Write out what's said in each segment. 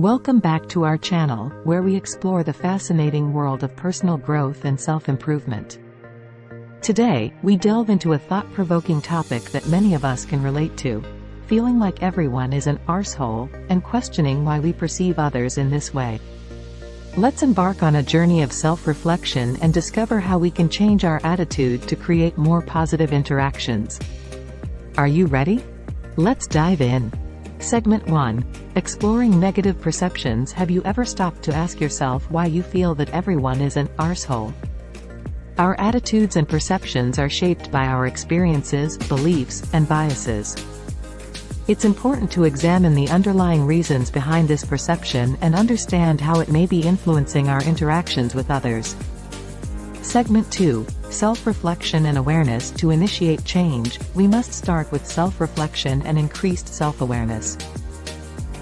Welcome back to our channel, where we explore the fascinating world of personal growth and self-improvement. Today, we delve into a thought-provoking topic that many of us can relate to: feeling like everyone is an arsehole, and questioning why we perceive others in this way. Let's embark on a journey of self-reflection and discover how we can change our attitude to create more positive interactions. Are you ready? Let's dive in. Segment 1. Exploring negative perceptions. Have you ever stopped to ask yourself why you feel that everyone is an arsehole? Our attitudes and perceptions are shaped by our experiences, beliefs, and biases. It's important to examine the underlying reasons behind this perception and understand how it may be influencing our interactions with others. Segment 2. Self-reflection and awareness. To initiate change, we must start with self-reflection and increased self-awareness.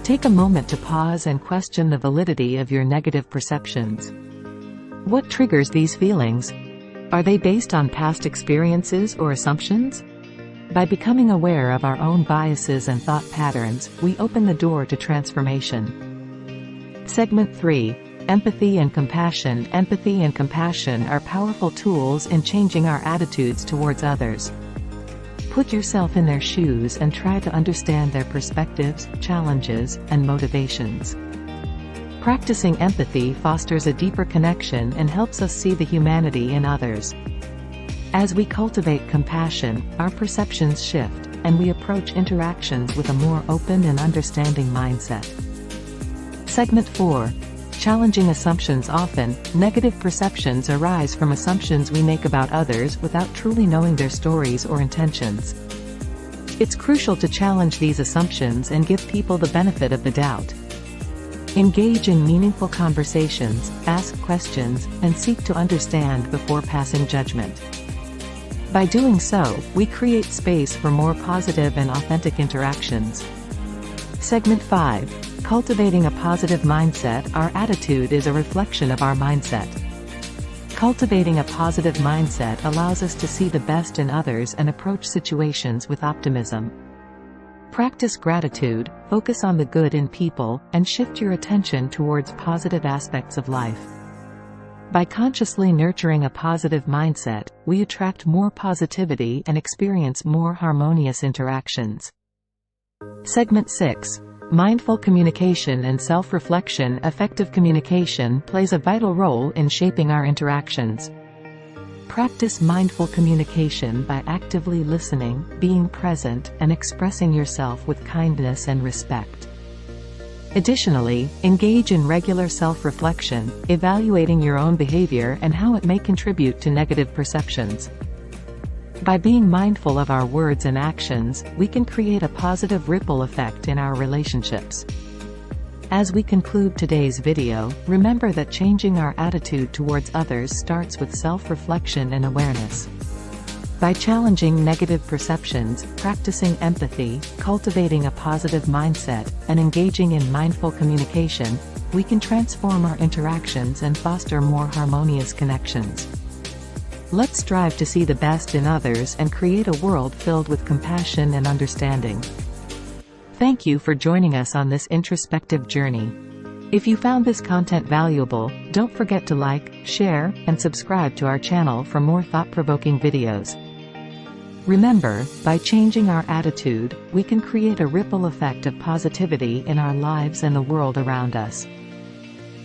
Take a moment to pause and question the validity of your negative perceptions. What triggers these feelings? Are they based on past experiences or assumptions? By becoming aware of our own biases and thought patterns, we open the door to transformation. Segment 3. Empathy and compassion. Empathy and compassion are powerful tools in changing our attitudes towards others. Put yourself in their shoes and try to understand their perspectives, challenges, and motivations. Practicing empathy fosters a deeper connection and helps us see the humanity in others. As we cultivate compassion, our perceptions shift, and we approach interactions with a more open and understanding mindset. Segment 4. Challenging assumptions. Often, negative perceptions arise from assumptions we make about others without truly knowing their stories or intentions. It's crucial to challenge these assumptions and give people the benefit of the doubt. Engage in meaningful conversations, ask questions, and seek to understand before passing judgment. By doing so, we create space for more positive and authentic interactions. Segment 5. Cultivating a positive mindset. Our attitude is a reflection of our mindset. Cultivating a positive mindset allows us to see the best in others and approach situations with optimism. Practice gratitude, focus on the good in people, and shift your attention towards positive aspects of life. By consciously nurturing a positive mindset, we attract more positivity and experience more harmonious interactions. Segment 6. Mindful communication and self-reflection. Effective communication plays a vital role in shaping our interactions. Practice mindful communication by actively listening, being present, and expressing yourself with kindness and respect. Additionally, engage in regular self-reflection, evaluating your own behavior and how it may contribute to negative perceptions. By being mindful of our words and actions, we can create a positive ripple effect in our relationships. As we conclude today's video, remember that changing our attitude towards others starts with self-reflection and awareness. By challenging negative perceptions, practicing empathy, cultivating a positive mindset, and engaging in mindful communication, we can transform our interactions and foster more harmonious connections. Let's strive to see the best in others and create a world filled with compassion and understanding. Thank you for joining us on this introspective journey. If you found this content valuable, don't forget to like, share, and subscribe to our channel for more thought-provoking videos. Remember, by changing our attitude, we can create a ripple effect of positivity in our lives and the world around us.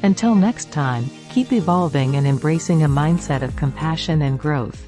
Until next time, keep evolving and embracing a mindset of compassion and growth.